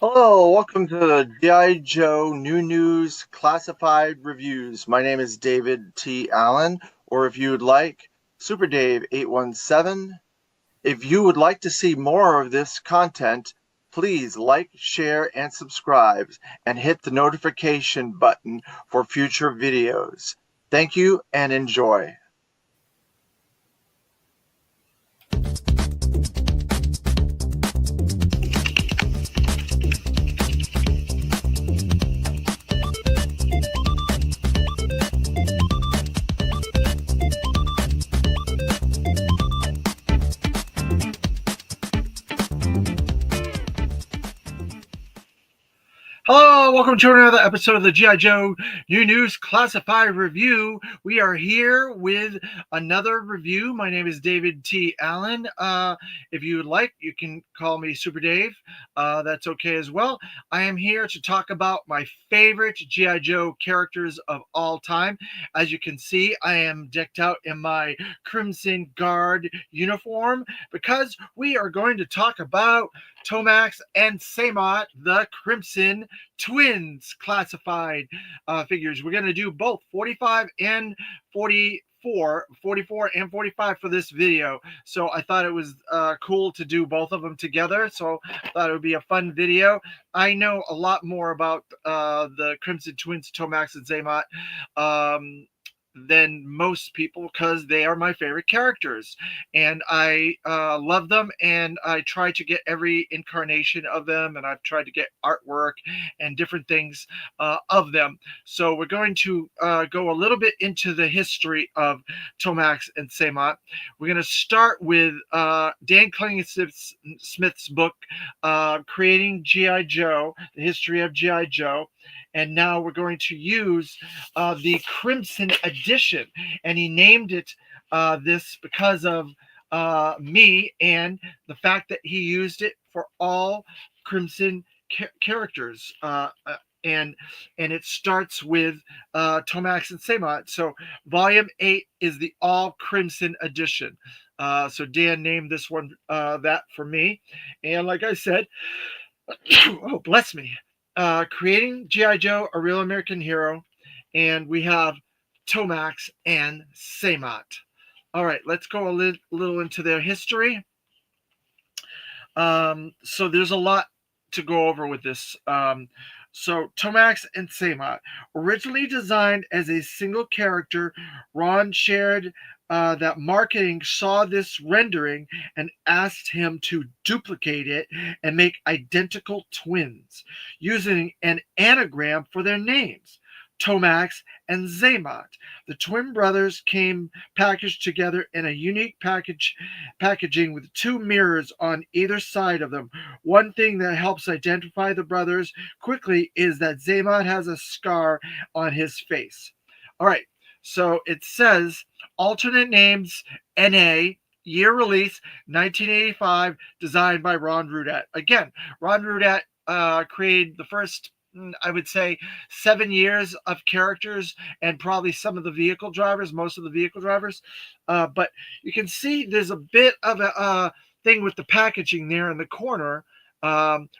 Hello, welcome to the G.I. Joe New News Classified Reviews. My name is David T. Allen, or if you would like, Super Dave 817. If you would like to see more of this content, please like, share, and subscribe, and hit the notification button for future videos. Thank you and enjoy. Hello, welcome to another episode of the G.I. Joe New News Classified Review. We are here with another review. My name is David T. Allen. If you would like, you can call me Super Dave. That's okay as well. I am here to talk about my favorite G.I. Joe characters of all time. As you can see, I am decked out in my Crimson Guard uniform because we are going to talk about Tomax and Samot, the Crimson Twins classified figures. We're going to do both 45 and 44 and 45 for this video. So I thought it was cool to do both of them together. So I thought it would be a fun video. I know a lot more about the Crimson Twins, Tomax and Zaymot, than most people because they are my favorite characters, and I love them, and I try to get every incarnation of them, and I've tried to get artwork and different things of them. So we're going to go a little bit into the history of Tomax and Samot. We're going to start with Dan Smith's book, Creating G.I. Joe, The History of G.I. Joe. And now we're going to use the Crimson Edition. And he named it this because of me and the fact that he used it for all Crimson characters. And it starts with Tomax and Samot. So Volume 8 is the All Crimson Edition. So Dan named this one that for me. And like I said, oh, bless me. Creating G.I. Joe, a real American hero. And we have Tomax and Samot. All right, let's go a little into their history. So there's a lot to go over with this. So Tomax and Samot, originally designed as a single character, Ron shared that marketing saw this rendering and asked him to duplicate it and make identical twins using an anagram for their names, Tomax and Zaymot. The twin brothers came packaged together in a unique packaging with two mirrors on either side of them. One thing that helps identify the brothers quickly is that Zaymot has a scar on his face. All right, so it says alternate names NA. Year release 1985, designed by Ron Rudat. Again, Ron Rudat created the first, I would say, 7 years of characters and probably some of the vehicle drivers, most of the vehicle drivers. But you can see there's a bit of a thing with the packaging there in the corner,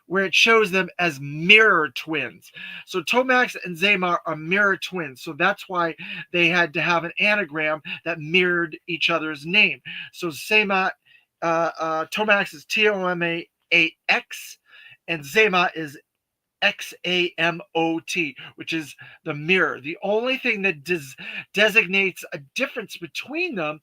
where it shows them as mirror twins. So Tomax and Zaymot are mirror twins. So that's why they had to have an anagram that mirrored each other's name. So Zaymot, Tomax is TOMAX, and Zaymot is XAMOT, which is the mirror. The only thing that designates a difference between them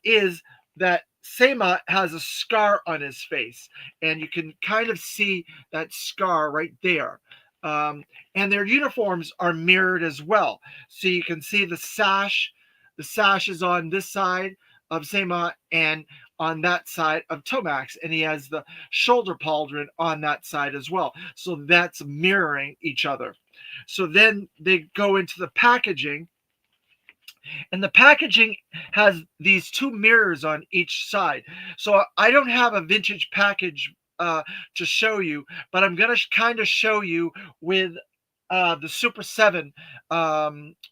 is that Samot has a scar on his face, and you can kind of see that scar right there. And their uniforms are mirrored as well. So you can see the sash. The sash is on this side of Samot and on that side of Tomax, and he has the shoulder pauldron on that side as well. So that's mirroring each other. So then they go into the packaging, and the packaging has these two mirrors on each side. So I don't have a vintage package to show you, but I'm going to kind of show you with the Super 7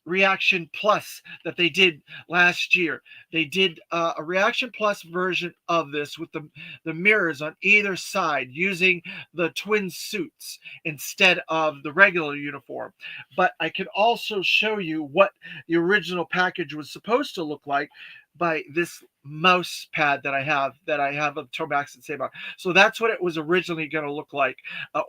Reaction Plus that they did last year. They did a Reaction Plus version of this with the mirrors on either side using the twin suits instead of the regular uniform. But I can also show you what the original package was supposed to look like by this mouse pad that I have of Tomax and Sabot. So that's what it was originally going to look like,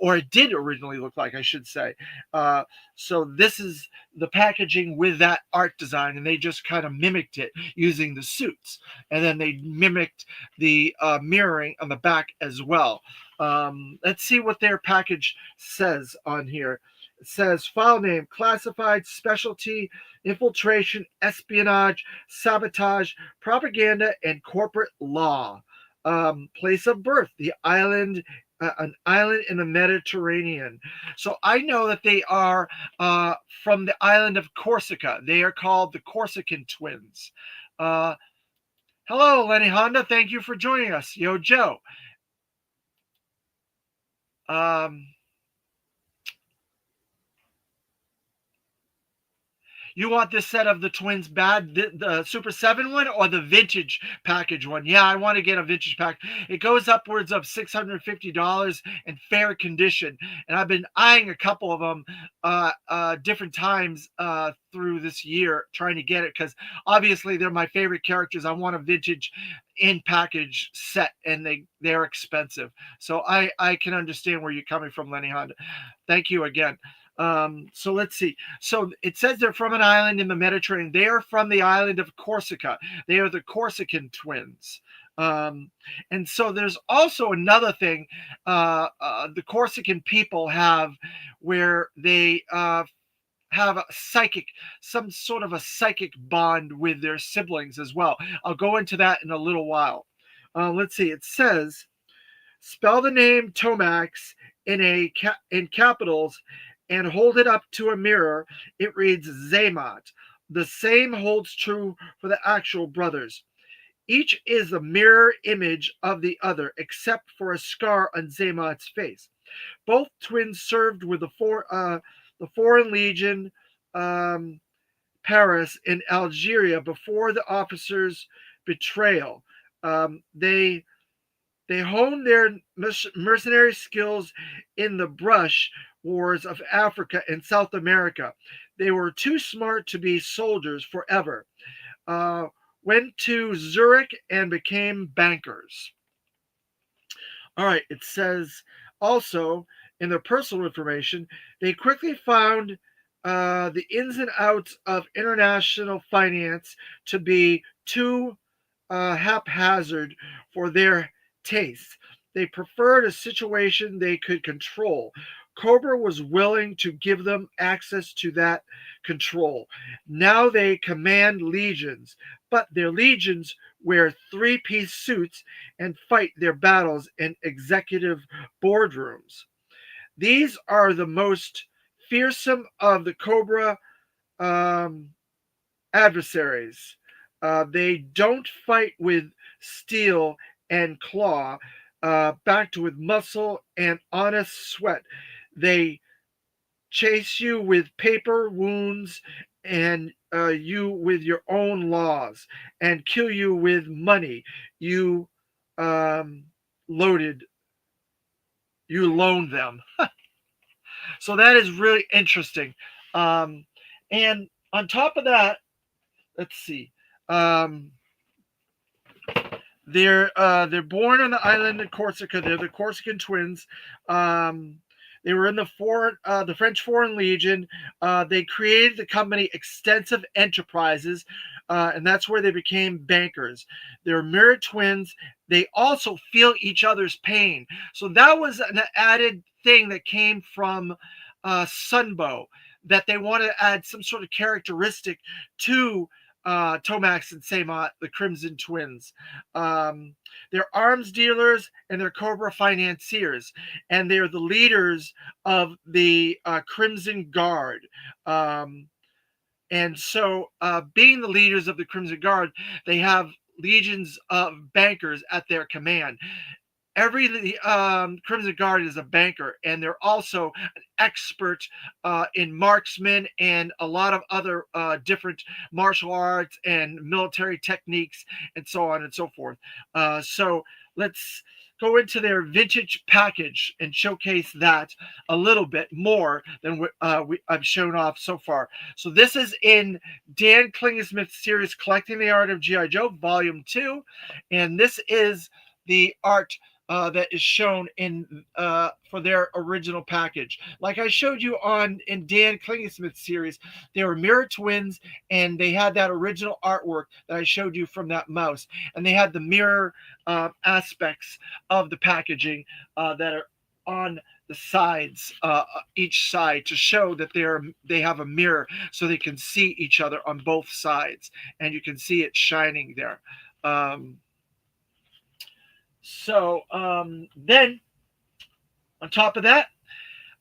or it did originally look like, I should say. Uh, so this is the packaging with that art design, and they just kind of mimicked it using the suits, and then they mimicked the mirroring on the back as well. Let's see what their package says on here. It says file name, classified, specialty, infiltration, espionage, sabotage, propaganda, and corporate law. Place of birth, the island, an island in the Mediterranean. So I know that they are from the island of Corsica. They are called the Corsican twins. Uh, Hello, Lenny Honda. Thank you for joining us. Yo, Joe. Um, You want this set of the twins bad, the Super 7 one or the vintage package one? Yeah, I want to get a vintage pack. It goes upwards of $650 in fair condition. And I've been eyeing a couple of them different times through this year trying to get it because obviously they're my favorite characters. I want a vintage in package set and they're expensive. So I can understand where you're coming from, Lenny Honda. Thank you again. So let's see. So it says they're from an island in the Mediterranean. They are from the island of Corsica. They are the Corsican twins. Um, and so there's also another thing the Corsican people have where they have a psychic, some sort of a psychic bond with their siblings as well. I'll go into that in a little while. Let's see. It says, spell the name Tomax in capitals and hold it up to a mirror. It reads Zaymot. The same holds true for the actual brothers. Each is a mirror image of the other, except for a scar on Zaymot's face. Both twins served with the Foreign Legion, um, Paris, in Algeria before the officers' betrayal. They honed their mercenary skills in the brush wars of Africa and South America. They were too smart to be soldiers forever. Uh, Went to Zurich and became bankers. All right, it says also in their personal information, they quickly found the ins and outs of international finance to be too haphazard for their tastes. They preferred a situation they could control. Cobra was willing to give them access to that control. Now they command legions, but their legions wear three-piece suits and fight their battles in executive boardrooms. These are the most fearsome of the Cobra um, adversaries. They don't fight with steel and claw, backed with muscle and honest sweat. They chase you with paper wounds and you with your own laws and kill you with money you um, loaded you loaned them. So that is really interesting. um, and on top of that, let's see. um, they're born on the island of Corsica. They're the Corsican twins. Um, they were in the French Foreign Legion. They created the company Extensive Enterprises, and that's where they became bankers. They're mirror twins. They also feel each other's pain. So that was an added thing that came from Sunbow, that they want to add some sort of characteristic to Tomax and Samot, the Crimson Twins. Um, they're arms dealers and they're Cobra financiers, and they're the leaders of the Crimson Guard. Um, and so, being the leaders of the Crimson Guard, they have legions of bankers at their command. every Crimson Guard is a banker, and they're also an expert in marksman and a lot of other different martial arts and military techniques and so on and so forth. So let's go into their vintage package and showcase that a little bit more than what I've shown off so far. So this is in Dan Klingesmith's series Collecting the Art of G.I. Joe, Volume 2. And this is the art that is shown in for their original package. Like I showed you on in Dan Klingesmith's series, they were mirror twins, and they had that original artwork that I showed you from that mouse, and they had the mirror aspects of the packaging that are on the sides, each side, to show that they have a mirror so they can see each other on both sides, and you can see it shining there. Then on top of that,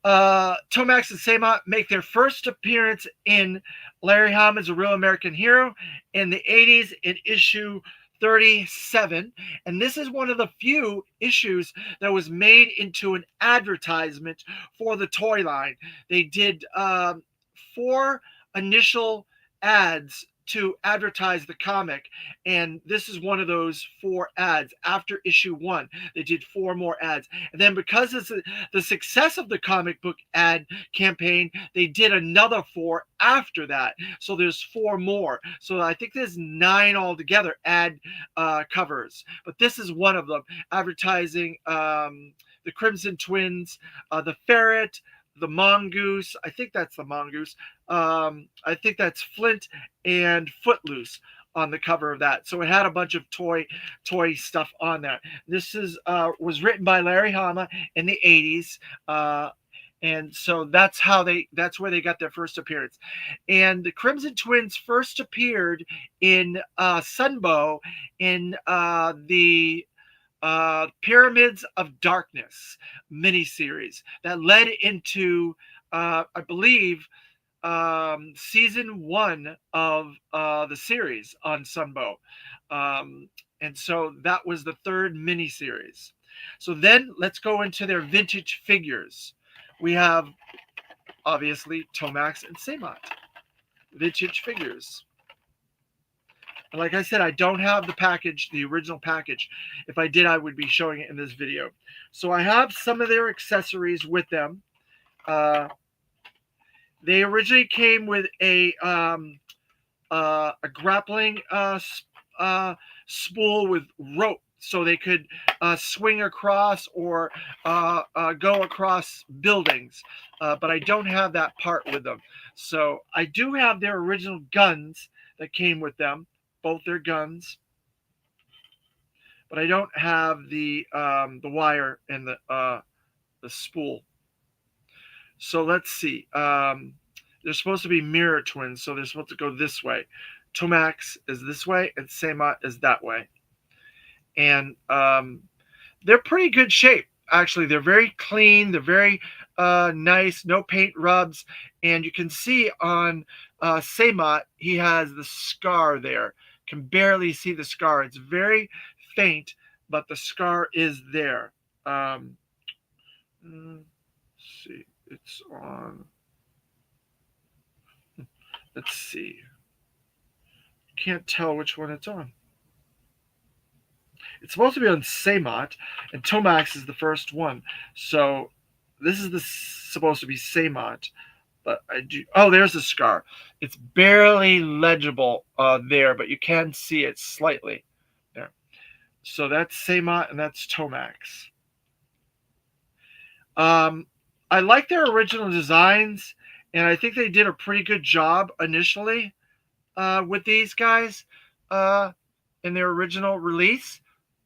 Tomax and Samot make their first appearance in Larry Hama's A Real American Hero in the 80s in issue 37. And this is one of the few issues that was made into an advertisement for the toy line. They did 4 initial ads to advertise the comic, and this is one of those 4 ads. After issue 1, they did 4 more ads, and then because of the success of the comic book ad campaign, they did another 4 after that. So there's 4 more, so I think there's 9 altogether ad covers, but this is one of them, advertising the Crimson Twins, the Ferret, the Mongoose. I think that's the Mongoose. I think that's Flint and Footloose on the cover of that. So it had a bunch of toy stuff on there. This was written by Larry Hama in the 80s. And so that's where they got their first appearance. And the Crimson Twins first appeared in Sunbow in the Pyramids of Darkness miniseries that led into, I believe, season 1 of the series on Sunbow. And so that was the 3rd miniseries. So then let's go into their vintage figures. We have, obviously, Tomax and Samot vintage figures. And like I said, I don't have the package, the original package. If I did, I would be showing it in this video. So I have some of their accessories with them. They originally came with a grappling spool with rope, so they could swing across or go across buildings. But I don't have that part with them. So I do have their original guns that came with them, both their guns, but I don't have the wire and the spool. So let's see. They're supposed to be mirror twins, so they're supposed to go this way. Tomax is this way, and Samot is that way. And they're pretty good shape, actually. They're very clean. They're very nice. No paint rubs. And you can see on Samot, he has the scar there. Can barely see the scar. It's very faint, but the scar is there. Let's see. It's on. Let's see. Can't tell which one it's on. It's supposed to be on Samot, and Tomax is the first one. So this is supposed to be Samot, but I do. Oh, there's the scar. It's barely legible there, but you can see it slightly there. So that's Samot, and that's Tomax. I like their original designs, and I think they did a pretty good job initially with these guys in their original release.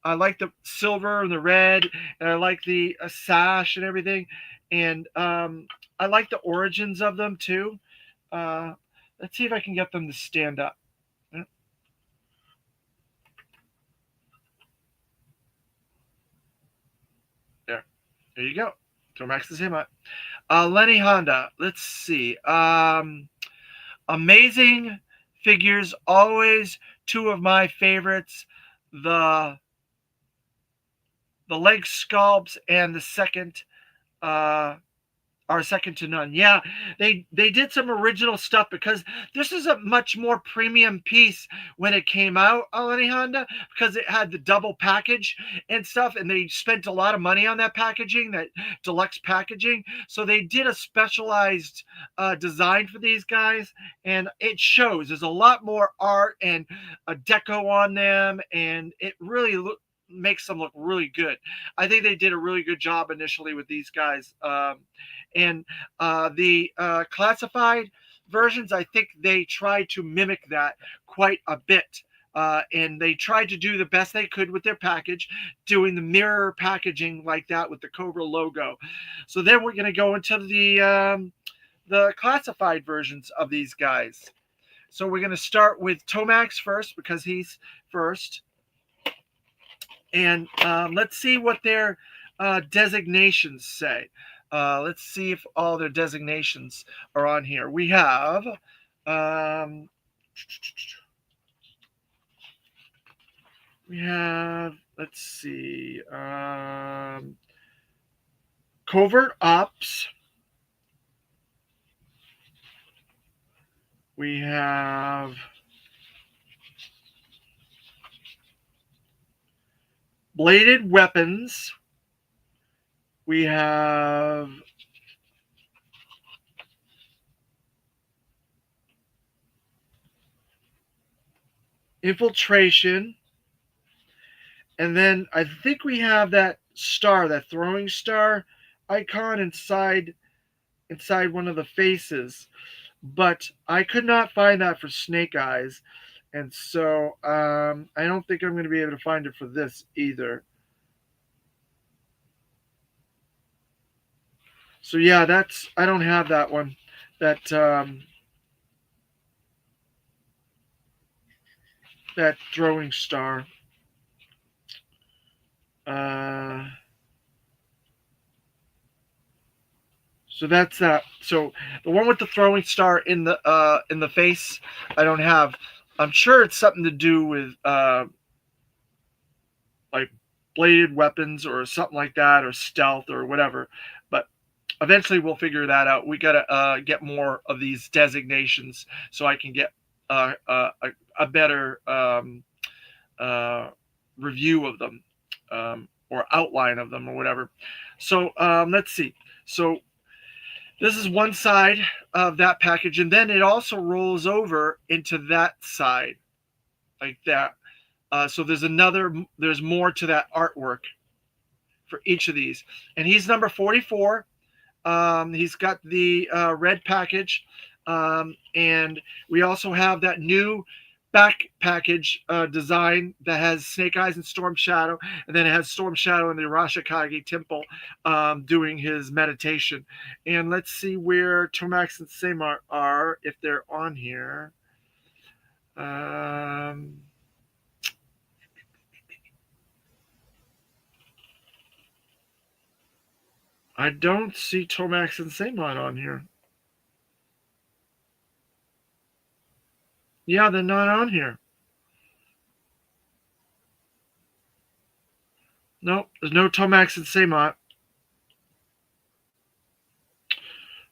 I like the silver and the red, and I like the sash and everything, and I like the origins of them too. Let's see if I can get them to stand up. There you go. Tomax the Samot. Lenny Honda. Let's see. Amazing figures. Always 2 of my favorites. The the leg sculpts and the second uh, are second to none. Yeah, they did some original stuff because this is a much more premium piece when it came out on Honda because it had the double package and stuff, and they spent a lot of money on that packaging, that deluxe packaging. So they did a specialized design for these guys, and it shows. There's a lot more art and a deco on them, and it really makes them look really good. I think they did a really good job initially with these guys. And the classified versions, I think they tried to mimic that quite a bit. And they tried to do the best they could with their package, doing the mirror packaging like that with the Cobra logo. So then we're going to go into the classified versions of these guys. So we're going to start with Tomax first because he's first. And let's see what their designations say. Let's see if all their designations are on here. We have let's see, covert ops. We have bladed weapons. We have infiltration. And then I think we have that star, that throwing star icon inside one of the faces. But I could not find that for Snake Eyes. And so I don't think I'm going to be able to find it for this either. So yeah, I don't have that one. That throwing star. So that's that. So the one with the throwing star in the face, I don't have. I'm sure it's something to do with like bladed weapons or something like that, or stealth or whatever. But eventually we'll figure that out. We gotta get more of these designations so I can get a better review of them, or outline of them or whatever. So let's see. So this is one side of that package, and then it also rolls over into that side like that. So there's more to that artwork for each of these. And he's number 44. He's got the red package. And we also have that new back package design that has Snake Eyes and Storm Shadow, and then it has Storm Shadow in the Arashikage temple doing his meditation. And let's see where Tomax and Samar are, if they're on here. I don't see Tomax and Samar on here. Yeah, they're not on here. Nope, there's no Tomax and Samar.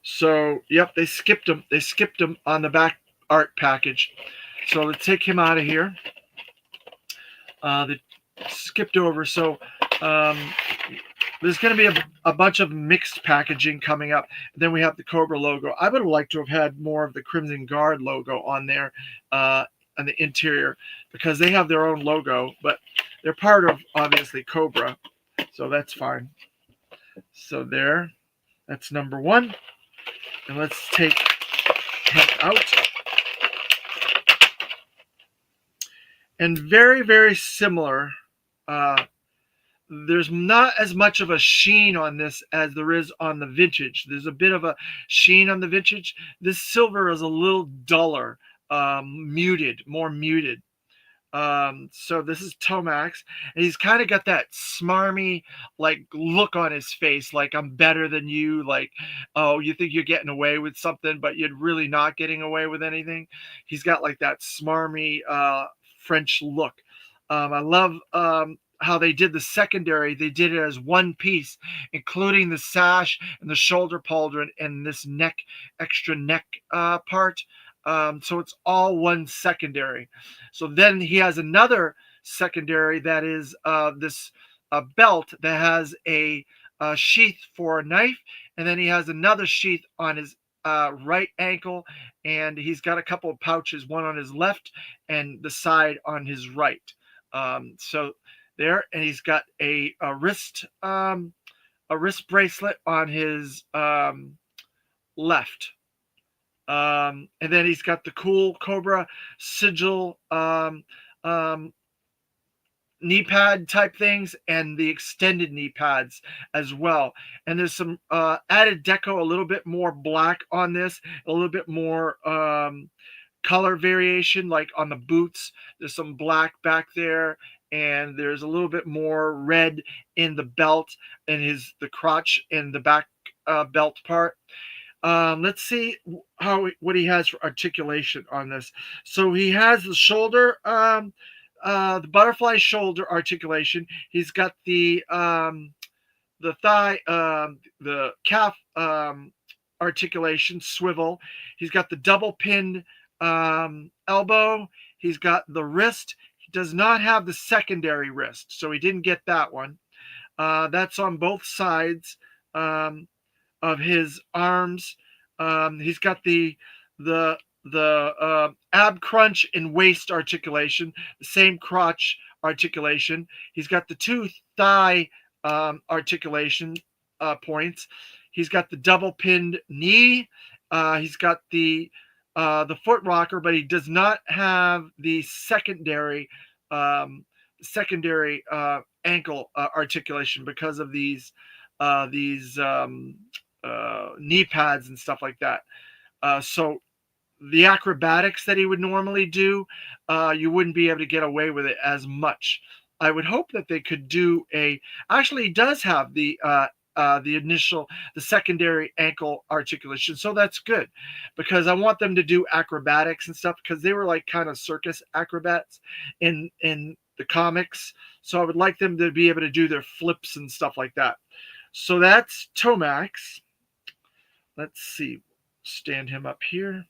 So, yep, they skipped him. They skipped him on the back art package. So let's take him out of here. They skipped over. So there's going to be a bunch of mixed packaging coming up. And then we have the Cobra logo. I would have liked to have had more of the Crimson Guard logo on there on the interior, because they have their own logo, but they're part of, obviously, Cobra. So that's fine. So there, that's number one. And let's take him out. And very, very similar. There's not as much of a sheen on this as there is on the vintage. There's a bit of a sheen on the vintage. This silver is a little duller, muted, more muted. So this is Tomax, and he's kind of got that smarmy like look on his face, like I'm better than you, like, oh, you think you're getting away with something, but you're really not getting away with anything. He's got like that smarmy French look. I how they did the secondary. They did it as one piece, including the sash and the shoulder pauldron and this extra neck part. So it's all one secondary. So then he has another secondary that is this belt that has a sheath for a knife, and then he has another sheath on his right ankle, and he's got a couple of pouches, one on his left and the side on his right. So there, and he's got a wrist bracelet on his left. And then he's got the cool Cobra sigil um, knee pad type things and the extended knee pads as well. And there's some added deco, a little bit more black on this, a little bit more color variation, like on the boots. There's some black back there, and there's a little bit more red in the belt and the crotch and the back belt part. Let's see what he has for articulation on this. So he has the shoulder, the butterfly shoulder articulation. He's got the thigh, the calf articulation swivel. He's got the double pinned elbow. He's got the wrist. He does not have the secondary wrist, so he didn't get that one. That's on both sides of his arms. He's got the ab crunch and waist articulation, the same crotch articulation. He's got the two thigh articulation points. He's got the double pinned knee. He's got the foot rocker, but he does not have the secondary ankle articulation because of these knee pads and stuff like that. So the acrobatics that he would normally do, you wouldn't be able to get away with it as much. I would hope that they could do actually he does have the secondary ankle articulation. So that's good, because I want them to do acrobatics and stuff, because they were like kind of circus acrobats in the comics. So I would like them to be able to do their flips and stuff like that. So that's Tomax. Let's see. Stand him up here.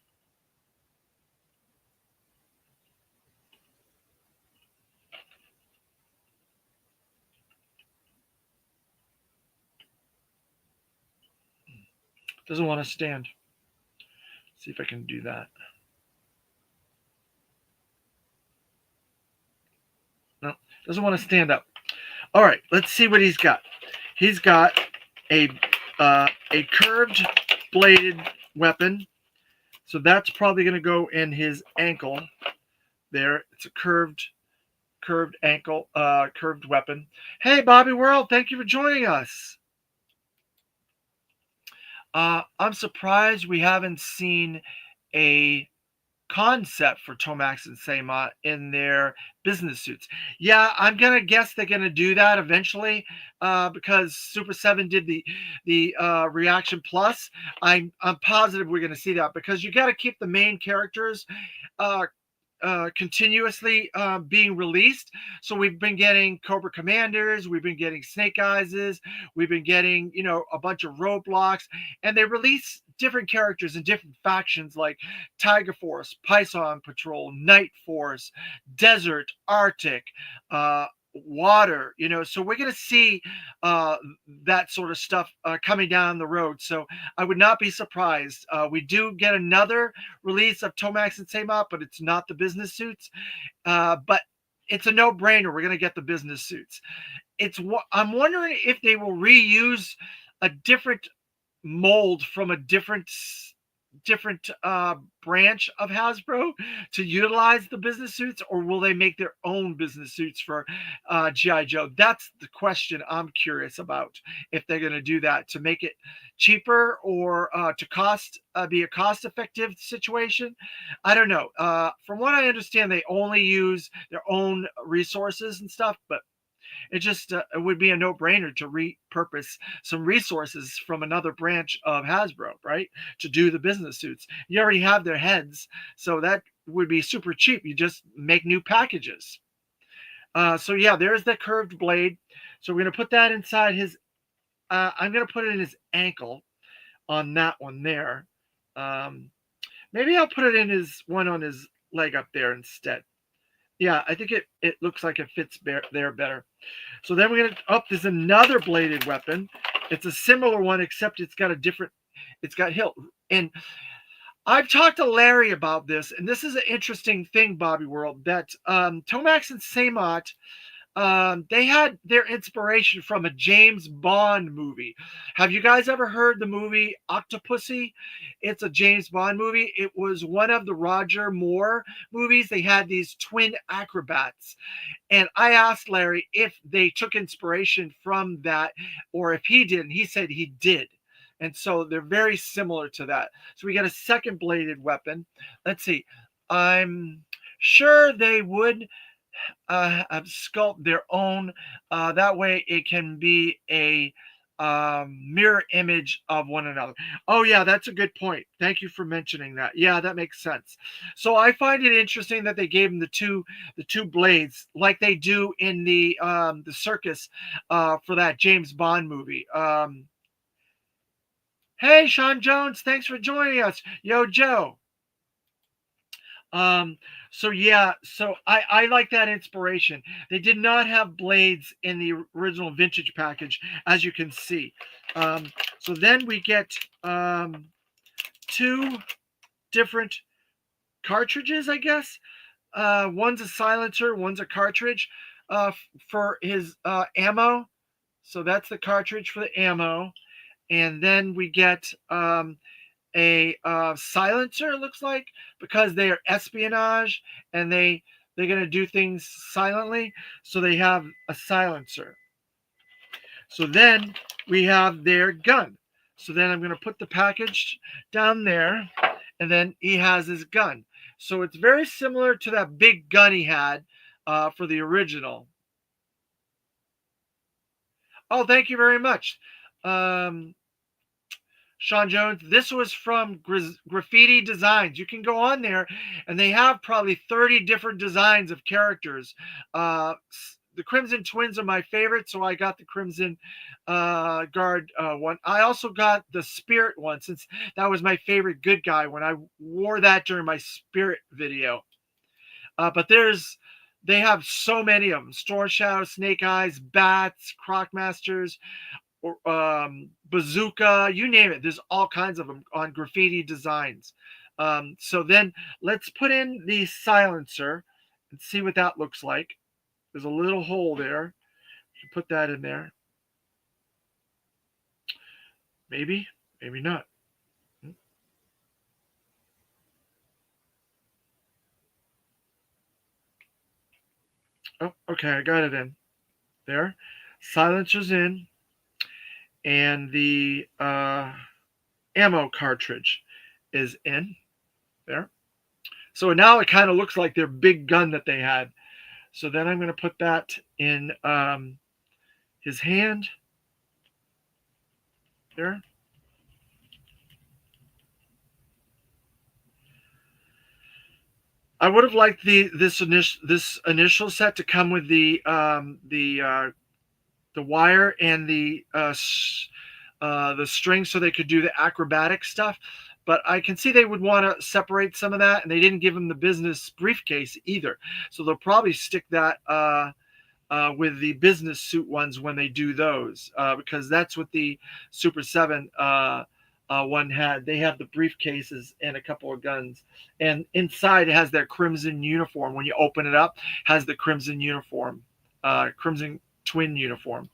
Doesn't want to stand. See if I can do that. No, doesn't want to stand up. All right, let's see what he's got. He's got a curved bladed weapon. So that's probably going to go in his ankle there. It's a curved ankle, curved weapon. Hey, Bobby World, thank you for joining us. I'm surprised we haven't seen a concept for TOMAXXAMOT in their business suits. Yeah, I'm gonna guess they're gonna do that eventually, because Super 7 did the Reaction Plus. I'm positive we're gonna see that, because you got to keep the main characters continuously being released. So we've been getting Cobra Commanders, we've been getting Snake Eyes, we've been getting, a bunch of Roadblocks, and they release different characters in different factions like Tiger Force, Python Patrol, Night Force, Desert, Arctic, water, so we're going to see that sort of stuff coming down the road. So I would not be surprised. We do get another release of TOMAXXAMOT, but it's not the business suits. But it's a no-brainer. We're going to get the business suits. I'm wondering if they will reuse a different mold from a different branch of Hasbro to utilize the business suits, or will they make their own business suits for G.I. Joe? That's the question I'm curious about, if they're going to do that to make it cheaper, or to be a cost-effective situation. I don't know. From what I understand, they only use their own resources and stuff, but it would be a no-brainer to repurpose some resources from another branch of Hasbro, right, to do the business suits. You already have their heads, so that would be super cheap. You just make new packages. So yeah, there's the curved blade. So we're gonna put that inside his. I'm gonna put it in his ankle on that one there. Um, Maybe I'll put it in his one on his leg up there instead. Yeah, I think it looks like it fits there better. So then we're gonna. Oh, there's another bladed weapon. It's a similar one, except it's got a different. It's got hilt. And I've talked to Larry about this, and this is an interesting thing, Bobby World, that Tomax and Samot, they had their inspiration from a James Bond movie. Have you guys ever heard the movie Octopussy? It's a James Bond movie. It was one of the Roger Moore movies. They had these twin acrobats. And I asked Larry if they took inspiration from that or if he did. And he said he did. And so they're very similar to that. So we got a second bladed weapon. Let's see. I'm sure they would sculpt their own. That way it can be a mirror image of one another. Oh yeah, that's a good point. Thank you for mentioning that. Yeah, that makes sense. So I find it interesting that they gave him the two blades like they do in the circus for that James Bond movie. Hey Sean Jones, thanks for joining us. Yo Joe. Um, so yeah, so I like that inspiration. They did not have blades in the original vintage package, as you can see. Um, so then we get two different cartridges, I guess. One's a silencer, one's a cartridge for his ammo. So that's the cartridge for the ammo. And then we get a silencer, it looks like, because they are espionage and they're going to do things silently, so they have a silencer. So then we have their gun. So then I'm going to put the package down there, and then he has his gun. So it's very similar to that big gun he had for the original. Oh, thank you very much. Sean Jones, this was from Graffiti Designs. You can go on there, and they have probably 30 different designs of characters. The Crimson Twins are my favorite, so I got the Crimson Guard one. I also got the Spirit one, since that was my favorite good guy when I wore that during my Spirit video. But they have so many of them: Storm Shadow, Snake Eyes, Bats, Crocmasters, or bazooka, you name it. There's all kinds of them on Graffiti Designs. So then let's put in the silencer and see what that looks like. There's a little hole there. Put that in there. Maybe, maybe not. Oh, okay, I got it in there. Silencer's in, and the ammo cartridge is in there. So now it kind of looks like their big gun that they had. So then I'm going to put that in his hand there. I would have liked this initial set to come with the wire and the string, so they could do the acrobatic stuff. But I can see they would want to separate some of that, and they didn't give them the business briefcase either. So they'll probably stick that with the business suit ones when they do those, because that's what the Super 7 one had. They have the briefcases and a couple of guns, and inside it has their crimson uniform. When you open it up, has the crimson uniform, crimson twin uniform.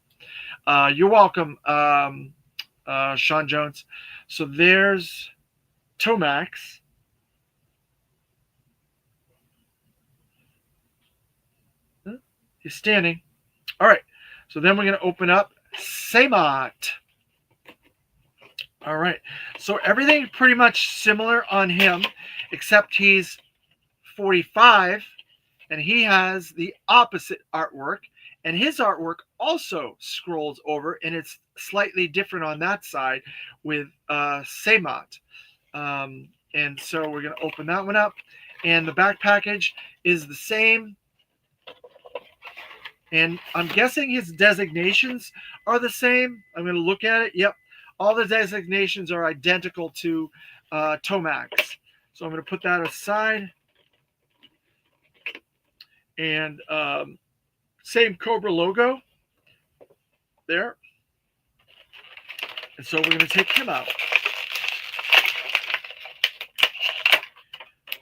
You're welcome, Sean Jones. So there's Tomax. He's standing. All right. So then we're going to open up Samot. All right. So everything pretty much similar on him, except he's 45 and he has the opposite artwork. And his artwork also scrolls over, and it's slightly different on that side with Samot. And so we're going to open that one up. And the back package is the same. And I'm guessing his designations are the same. I'm going to look at it. Yep. All the designations are identical to Tomax. So I'm going to put that aside. And same Cobra logo there. And so we're going to take him out.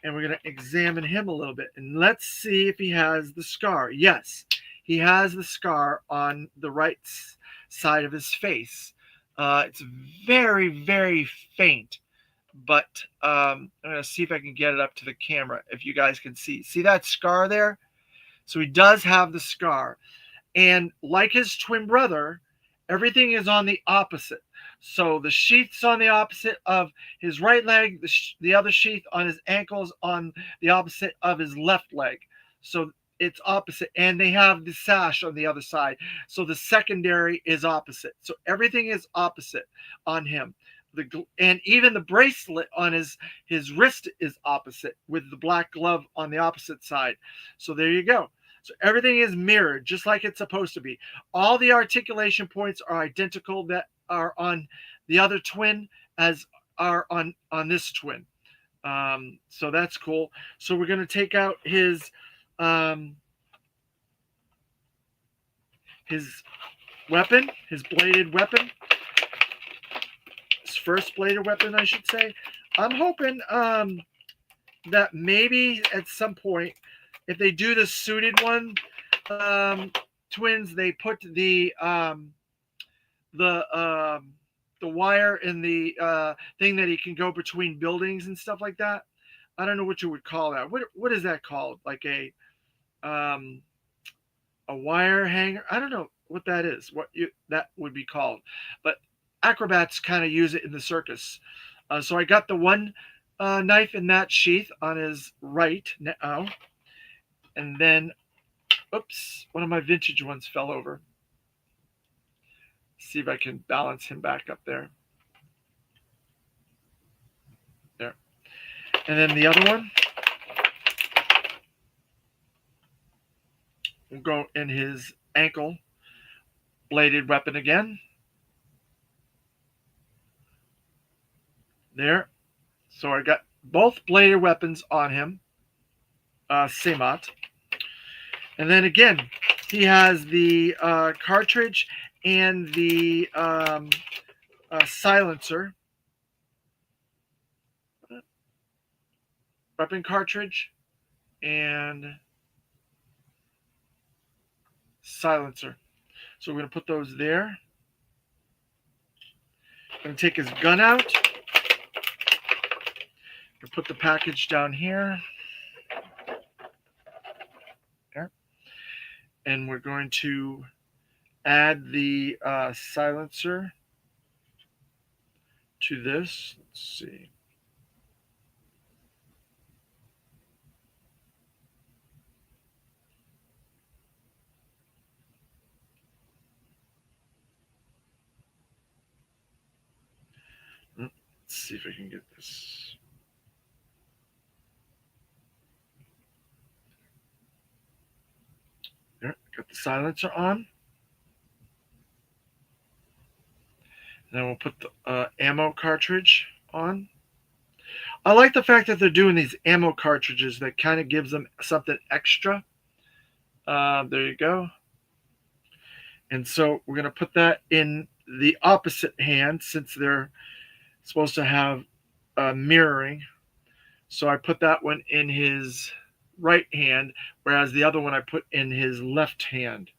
And we're going to examine him a little bit. And let's see if he has the scar. Yes, he has the scar on the right side of his face. It's very, very faint. But I'm going to see if I can get it up to the camera if you guys can see. See that scar there? So he does have the scar. And like his twin brother, everything is on the opposite. So the sheath's on the opposite of his right leg, the other sheath on his ankles on the opposite of his left leg. So it's opposite. And they have the sash on the other side. So the secondary is opposite. So everything is opposite on him. And even the bracelet on his wrist is opposite with the black glove on the opposite side. So there you go. So everything is mirrored just like it's supposed to be. All the articulation points are identical that are on the other twin as are on this twin. So that's cool. So we're going to take out his weapon, his bladed weapon. His first bladed weapon, I should say. I'm hoping that maybe at some point, if they do the suited one, twins, they put the wire in the thing that he can go between buildings and stuff like that. I don't know what you would call that. What is that called? Like a wire hanger? I don't know what that is. That would be called. But acrobats kind of use it in the circus. So I got the one knife in that sheath on his right now. And then, oops, one of my vintage ones fell over. See if I can balance him back up there. There. And then the other one will go in his ankle bladed weapon again. There. So I got both bladed weapons on him. TOMAXXAMOT. And then again, he has the cartridge and the silencer. Weapon cartridge and silencer. So we're going to put those there. I'm going to take his gun out. I'm going to put the package down here. There. And we're going to add the silencer to this. Let's see. Let's see if I can get this. There, got the silencer on. Then we'll put the ammo cartridge on. I like the fact that they're doing these ammo cartridges that kind of gives them something extra. There you go. And so we're going to put that in the opposite hand since they're supposed to have mirroring. So I put that one in his right hand, whereas the other one I put in his left hand.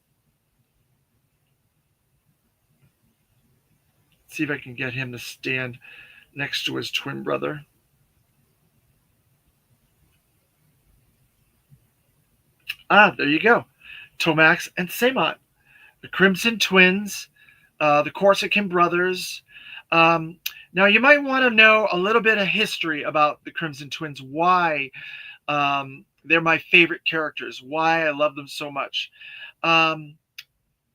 See if I can get him to stand next to his twin brother. There you go. Tomax and TOMAXXAMOT, the Crimson Twins, the Corsican brothers. Now, you might want to know a little bit of history about the Crimson Twins, why they're my favorite characters, why I love them so much.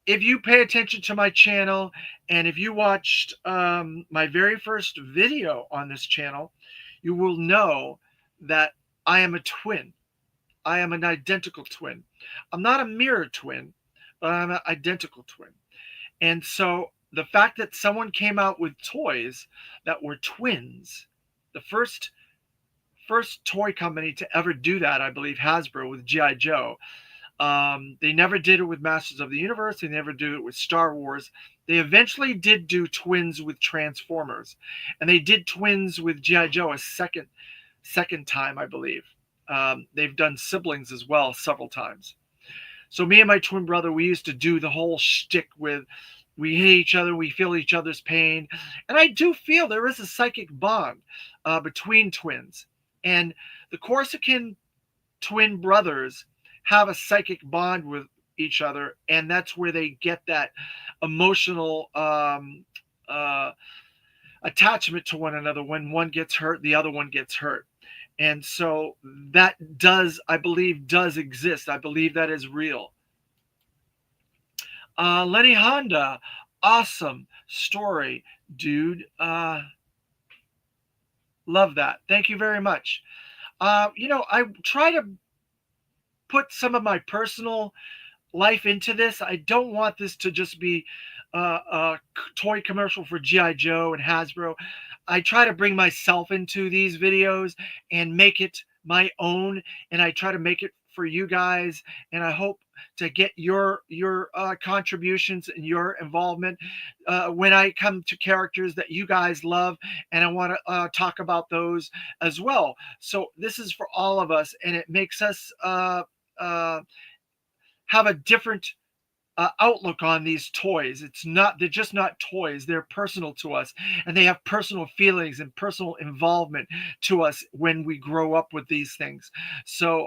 If you pay attention to my channel, and if you watched my very first video on this channel, you will know that I am a twin. I am an identical twin. I'm not a mirror twin, identical twin. And so the fact that someone came out with toys that were twins, the first toy company to ever do that, I believe Hasbro with GI Joe. They never did it with Masters of the Universe. They never do it with Star Wars. They eventually did do twins with Transformers, and they did twins with GI Joe a second time, I believe. They've done siblings as well several times. So me and my twin brother, we used to do the whole shtick with we hate each other, we feel each other's pain, and I do feel there is a psychic bond between twins, and the Corsican twin brothers have a psychic bond with each other, and that's where they get that emotional uh, attachment to one another. When one gets hurt, the other one gets hurt. And so that does, I believe, does exist. I believe that is real. Lenny Honda, awesome story, dude. Love that. Thank you very much. I try to put some of my personal life into this. I don't want this to just be a toy commercial for GI Joe and Hasbro. I try to bring myself into these videos and make it my own, and I try to make it for you guys. And I hope to get your contributions and your involvement when I come to characters that you guys love, and I want to talk about those as well. So this is for all of us, and it makes us uh, have a different outlook on these toys. They're just not toys. They're personal to us, and they have personal feelings and personal involvement to us when we grow up with these things. So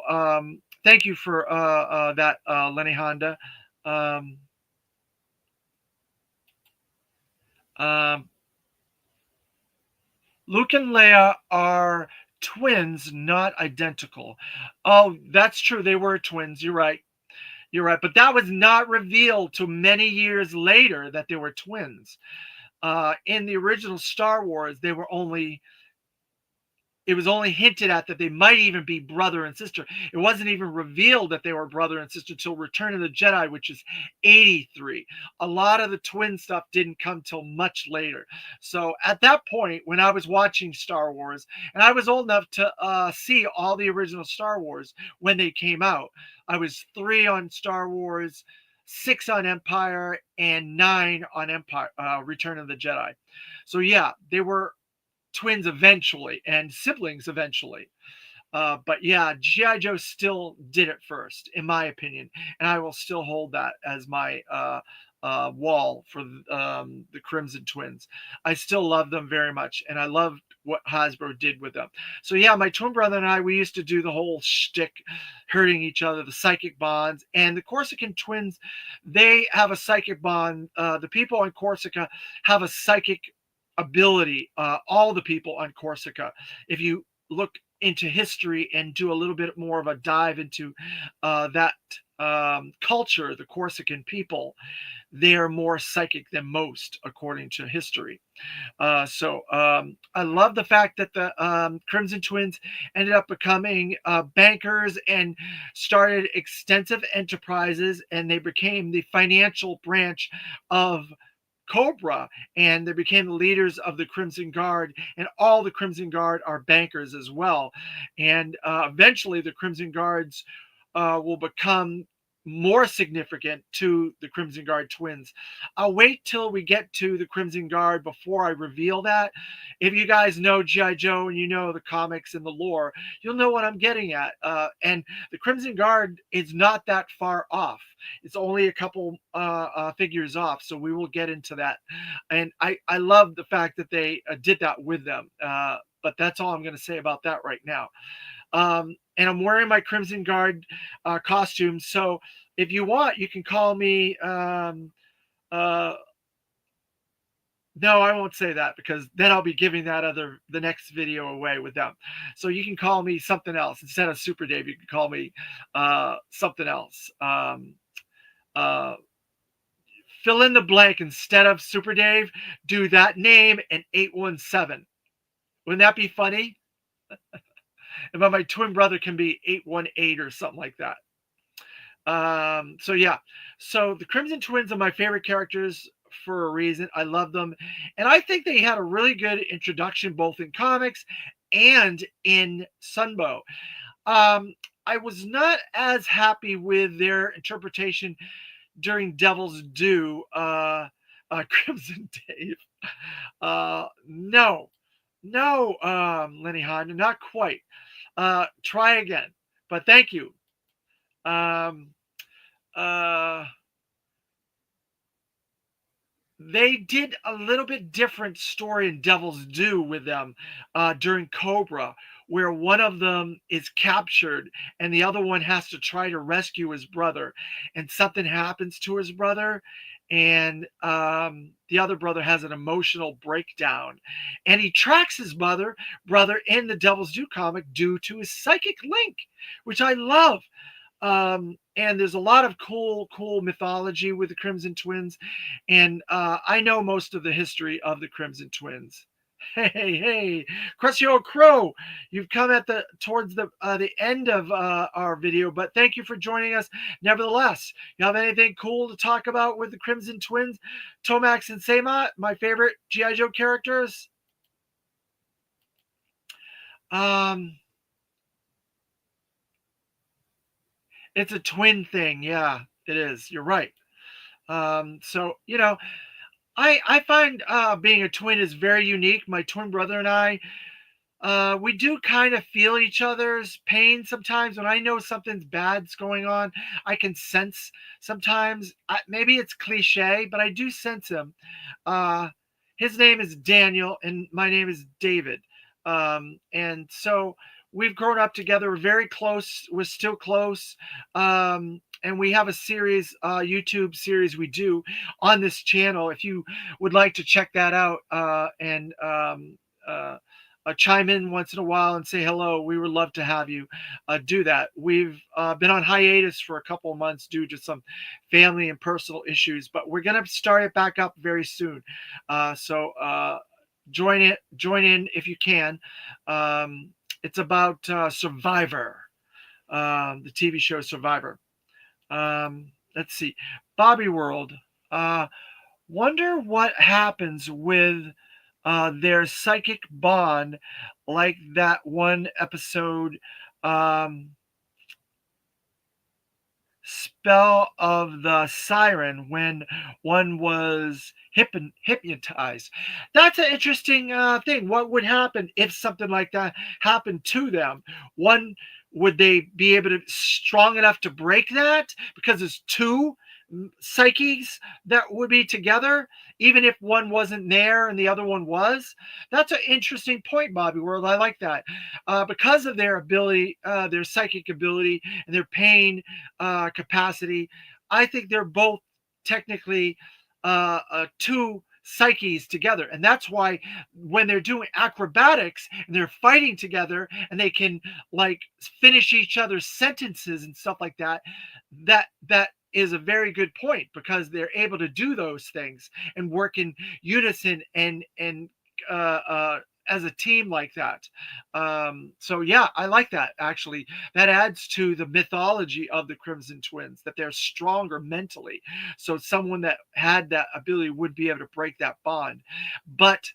thank you for that, Lenny Honda. Um, um, Luke and Leia are twins, not identical. Oh, that's true. They were twins. You're right. You're right. But that was not revealed to many years later that they were twins. In the original Star Wars, it was only hinted at that they might even be brother and sister. It wasn't even revealed that they were brother and sister till Return of the Jedi, which is 83. A lot of the twin stuff didn't come till much later. So at that point, when I was watching Star Wars, and I was old enough to see all the original Star Wars when they came out, I was 3 on Star Wars, 6 on Empire, and 9 on Empire, Return of the Jedi. So yeah, they were twins eventually and siblings eventually. But yeah, GI Joe still did it first, in my opinion, and I will still hold that as my wall for the Crimson Twins. I still love them very much, and I love what Hasbro did with them. So yeah, my twin brother and I, we used to do the whole shtick, hurting each other, the psychic bonds, and the Corsican twins, they have a psychic bond. The people on Corsica have a psychic ability. All the people on Corsica, if you look into history and do a little bit more of a dive into that culture, the Corsican people, they are more psychic than most, according to history. So I love the fact that the Crimson Twins ended up becoming bankers and started extensive enterprises, and they became the financial branch of Cobra, and they became the leaders of the Crimson Guard, and all the Crimson Guard are bankers as well. And eventually, the Crimson Guards will become more significant to the Crimson Guard twins. I'll wait till we get to the Crimson Guard before I reveal that. If you guys know G.I. Joe and you know the comics and the lore, you'll know what I'm getting at. And the Crimson Guard is not that far off. It's only a couple figures off, so we will get into that. And I love the fact that they did that with them. But that's all I'm going to say about that right now. And I'm wearing my Crimson Guard costume. So if you want, you can call me. Uh, no, I won't say that because then I'll be giving the next video away with them. So you can call me something else instead of Super Dave. You can call me something else. Uh, Fill in the blank instead of Super Dave. Do that name and 817. Wouldn't that be funny? And my twin brother can be 818 or something like that. So yeah, so the Crimson Twins are my favorite characters for a reason. I love them, and I think they had a really good introduction both in comics and in Sunbow. Um, I was not as happy with their interpretation during Devil's Due, Crimson Dave. No, no, Lenny Hodge, not quite. Try again, but thank you. Um, uh, they did a little bit different story in Devil's Due with them during Cobra, where one of them is captured and the other one has to try to rescue his brother, and something happens to his brother, and the other brother has an emotional breakdown, and he tracks his brother in the Devil's Due comic due to his psychic link, which I love. And there's a lot of cool mythology with the Crimson Twins, and I know most of the history of the Crimson Twins. Hey, Crusty Old Crow, you've come at the end of our video, but thank you for joining us. Nevertheless, you have anything cool to talk about with the Crimson Twins, Tomax and Samot, my favorite GI Joe characters? Um, it's a twin thing, yeah, it is. You're right. So I find being a twin is very unique. My twin brother and I, we do kind of feel each other's pain sometimes. When I know something's bad's going on, I can sense sometimes. Maybe it's cliche, but I do sense him. Uh, his name is Daniel, and my name is David. And so we've grown up together. We're very close. We're still close. And we have a series, YouTube series we do on this channel. If you would like to check that out and chime in once in a while and say hello, we would love to have you do that. We've been on hiatus for a couple of months due to some family and personal issues, but we're going to start it back up very soon. So join in if you can. It's about Survivor, the TV show Survivor. Let's see, Bobby World. Wonder what happens with their psychic bond, like that one episode, um, Spell of the Siren, when one was hypnotized. That's an interesting thing. What would happen if something like that happened to them? One, would they be able to strong enough to break that because it's two psyches that would be together, even if one wasn't there and the other one was? That's an interesting point, Bobby World. I like that. Because of their ability, their psychic ability and their pain capacity, I think they're both technically two psyches together, and that's why when they're doing acrobatics and they're fighting together and they can like finish each other's sentences and stuff like that, that is a very good point, because they're able to do those things and work in unison and uh, uh, as a team like that. So yeah, I like that. Actually, that adds to the mythology of the Crimson Twins, that they're stronger mentally. So someone that had that ability would be able to break that bond. But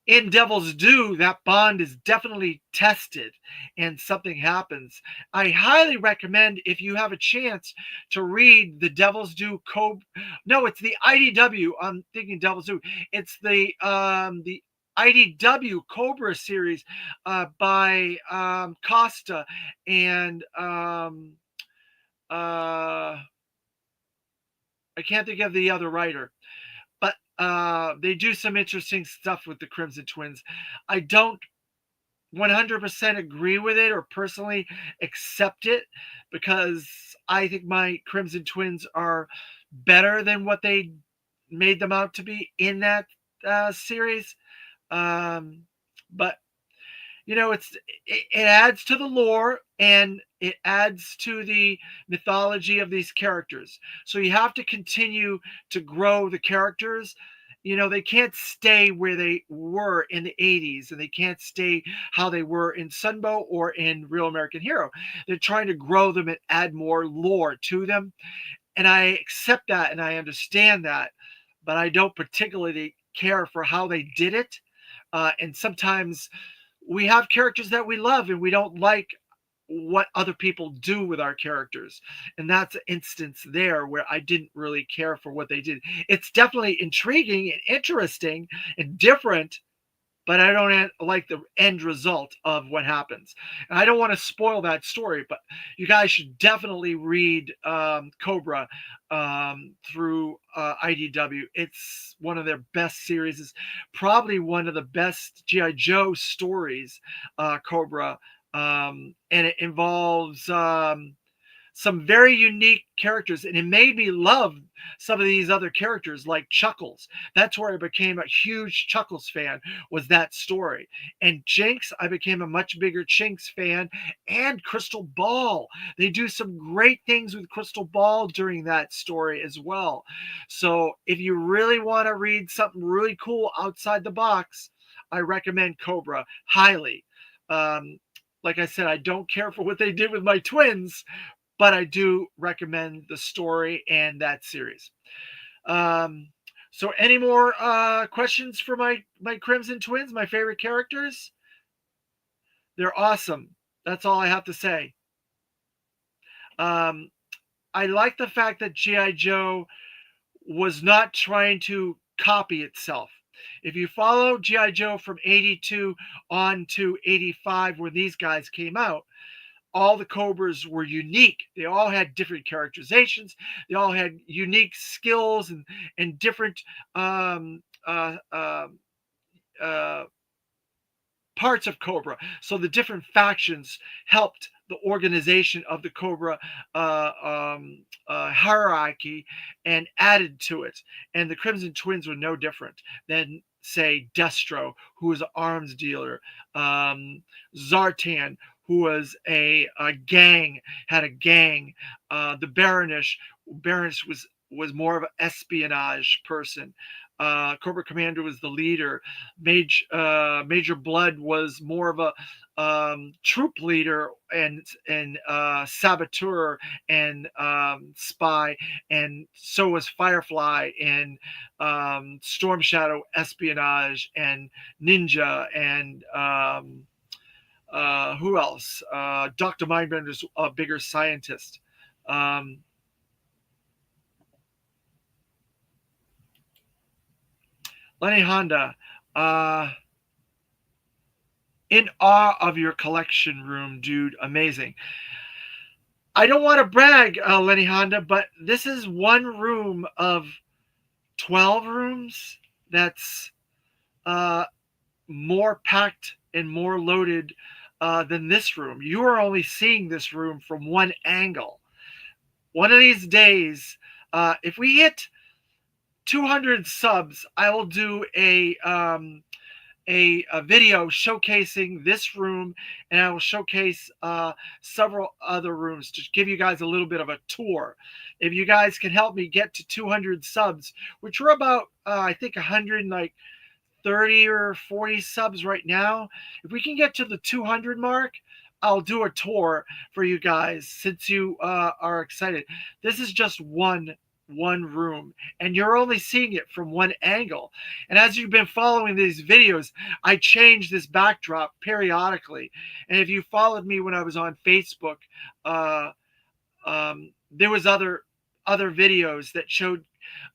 in Devil's Due, that bond is definitely tested and something happens. I highly recommend, if you have a chance, to read the Devil's Due No, it's the IDW. I'm thinking Devil's Due. It's the IDW Cobra series by Costa and I can't think of the other writer, but they do some interesting stuff with the Crimson Twins. I don't 100% agree with it or personally accept it, because I think my Crimson Twins are better than what they made them out to be in that series. But it adds to the lore and it adds to the mythology of these characters. So you have to continue to grow the characters. they can't stay where they were in the 80s, and they can't stay how they were in Sunbow or in Real American Hero. They're trying to grow them and add more lore to them. And I accept that and I understand that, but I don't particularly care for how they did it. And sometimes we have characters that we love and we don't like what other people do with our characters. And that's an instance there where I didn't really care for what they did. It's definitely intriguing and interesting and different, but I don't like the end result of what happens. And I don't want to spoil that story, but you guys should definitely read Cobra through IDW. It's one of their best series. It's probably one of the best GI Joe stories, Cobra, and it involves some very unique characters, and it made me love some of these other characters like Chuckles. That's where I became a huge Chuckles fan, was that story. And Jinx, I became a much bigger Jinx fan. And Crystal Ball, they do some great things with Crystal Ball during that story as well. So if you really want to read something really cool outside the box, I recommend Cobra highly. um, like I said, I don't care for what they did with my twins, but I do recommend the story and that series. Um, so, any more questions for my Crimson Twins, my favorite characters? They're awesome. That's all I have to say. Um, I like the fact that GI Joe was not trying to copy itself. If you follow GI Joe from 82 on to 85, when these guys came out, all the Cobras were unique. They all had different characterizations. They all had unique skills and different um, uh, uh, uh, parts of Cobra. So the different factions helped the organization of the Cobra uh, um, hierarchy and added to it. And the Crimson Twins were no different than, say, Destro, who was an arms dealer, Zartan, who was a gang, had a gang. The Baroness was more of an espionage person. Cobra Commander was the leader. Major Blood was more of a troop leader and saboteur and spy, and so was Firefly and Storm Shadow espionage and ninja and who else? Dr. Mindbender's a bigger scientist. Um, Lenny Honda, uh, in awe of your collection room, dude. Amazing. I don't want to brag, Lenny Honda, but this is one room of 12 rooms that's uh, more packed and more loaded than this room. You are only seeing this room from one angle. One of these days, if we hit 200 subs, I will do a video showcasing this room, and I will showcase several other rooms to give you guys a little bit of a tour. If you guys can help me get to 200 subs, which we're about, I think, 100 like 30 or 40 subs right now. If we can get to the 200 mark, I'll do a tour for you guys since you are excited. This is just one room, and you're only seeing it from one angle. And as you've been following these videos, I change this backdrop periodically. And if you followed me when I was on Facebook, uh, there was other videos that showed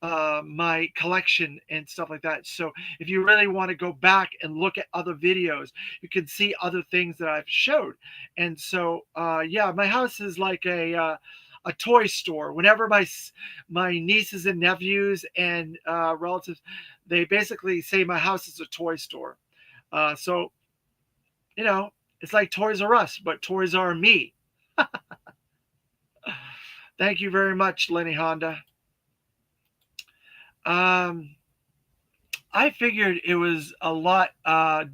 my collection and stuff like that. So if you really want to go back and look at other videos, you can see other things that I've showed. And so yeah, my house is like a toy store. Whenever my nieces and nephews and relatives, they basically say my house is a toy store. So you know, it's like Toys R Us, but Toys R Me. Thank you very much, Lenny Honda. Um, I figured it was a lot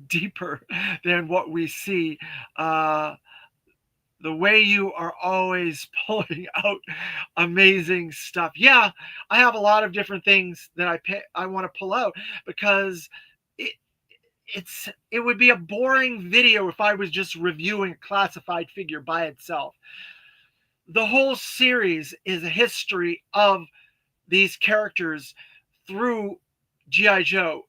deeper than what we see. Uh, the way you are always pulling out amazing stuff. Yeah, I have a lot of different things that I want to pull out because it it would be a boring video if I was just reviewing a classified figure by itself. The whole series is a history of these characters through GI Joe,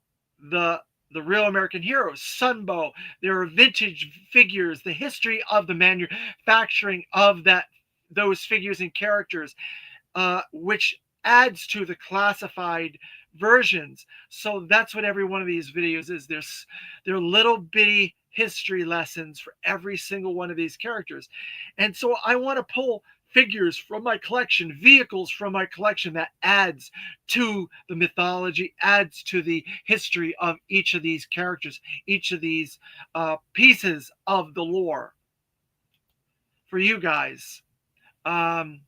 the the real American heroes, Sunbow. There are vintage figures, the history of the manufacturing of those figures and characters, which adds to the classified versions. So that's what every one of these videos is. They're little bitty history lessons for every single one of these characters. And so I want to pull figures from my collection, vehicles from my collection that adds to the mythology, adds to the history of each of these characters, each of these pieces of the lore for you guys. Um,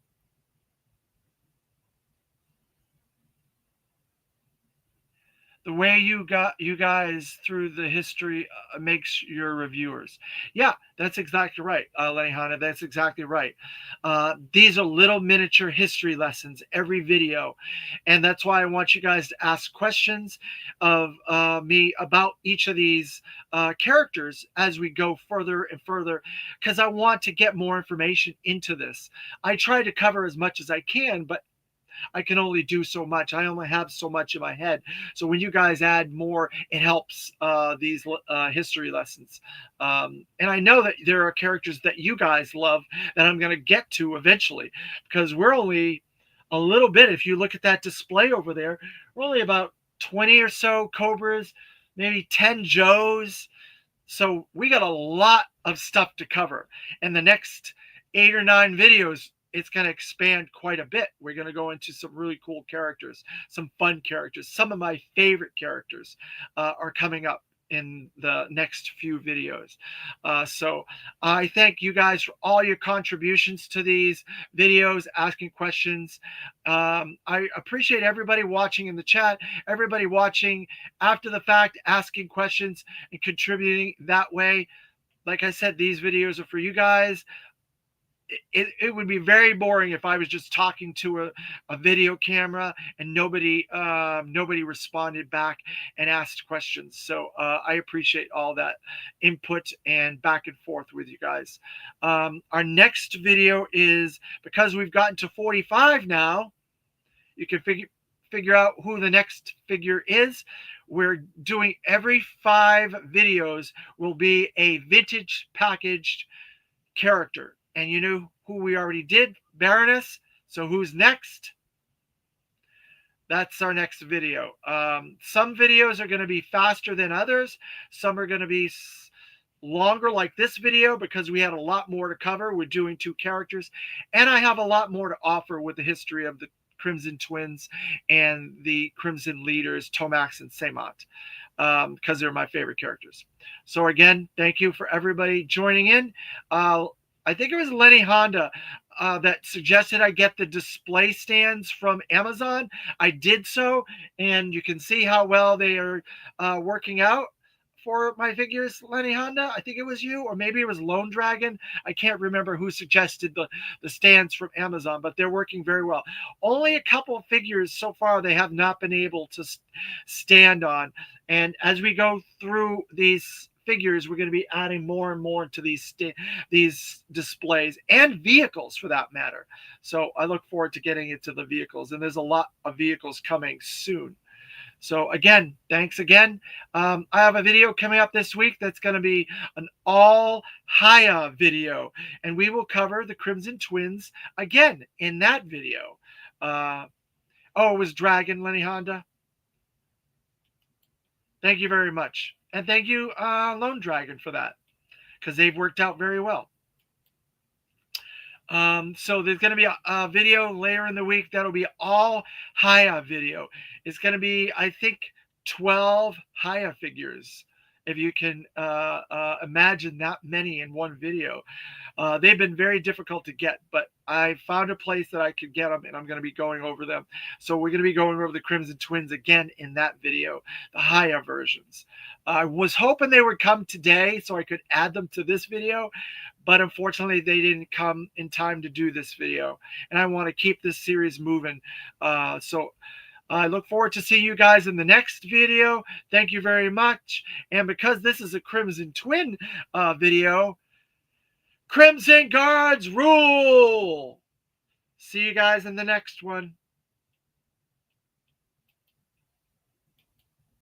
the way you guys through the history makes your reviewers. Yeah, that's exactly right, Lenny Hanna. That's exactly right. These are little miniature history lessons every video, and that's why I want you guys to ask questions of me about each of these characters as we go further and further, because I want to get more information into this. I try to cover as much as I can, but I can only do so much. I only have so much in my head. So when you guys add more, it helps these history lessons. And I know that there are characters that you guys love that I'm going to get to eventually, because we're only a little bit. If you look at that display over there, we're only about 20 or so Cobras, maybe 10 Joes. So we got a lot of stuff to cover. And the next 8 or 9 videos, it's going to expand quite a bit. We're going to go into some really cool characters, some fun characters. Some of my favorite characters are coming up in the next few videos. So I thank you guys for all your contributions to these videos, asking questions. I appreciate everybody watching in the chat, everybody watching after the fact, asking questions and contributing that way. Like I said, these videos are for you guys. It would be very boring if I was just talking to a video camera and nobody responded back and asked questions. So I appreciate all that input and back and forth with you guys. Our next video is, because we've gotten to 45 now, you can figure out who the next figure is. We're doing every 5 videos will be a vintage packaged character. And you know who we already did? Baroness. So who's next? That's our next video. Some videos are going to be faster than others. Some are going to be longer, like this video, because we had a lot more to cover. We're doing 2 characters. And I have a lot more to offer with the history of the Crimson Twins and the Crimson Leaders, Tomax and Samot, because they're my favorite characters. So again, thank you for everybody joining in. I think it was Lenny Honda that suggested I get the display stands from Amazon. I did so, and you can see how well they are working out for my figures, Lenny Honda. I think it was you, or maybe it was Lone Dragon. I can't remember who suggested the stands from Amazon, but they're working very well. Only a couple of figures so far they have not been able to stand on. And as we go through these figures, we're going to be adding more and more to these displays and vehicles for that matter. So I look forward to getting into the vehicles, and there's a lot of vehicles coming soon. So again, thanks again. I have a video coming up this week that's going to be an all Haya video, and we will cover the Crimson Twins again in that video. Oh, it was Dragon, Lenny Honda. Thank you very much. And thank you, Lone Dragon, for that, because they've worked out very well. So there's going to be a video later in the week that'll be all Haya video. It's going to be, I think, 12 Haya figures if you can imagine that many in one video. They've been very difficult to get, but I found a place that I could get them, and I'm going to be going over them. So we're going to be going over the Crimson Twins again in that video, the higher versions. I was hoping they would come today so I could add them to this video, but unfortunately they didn't come in time to do this video, and I want to keep this series moving. So I look forward to seeing you guys in the next video. Thank you very much. And because this is a Crimson Twin video, Crimson Guards rule! See you guys in the next one.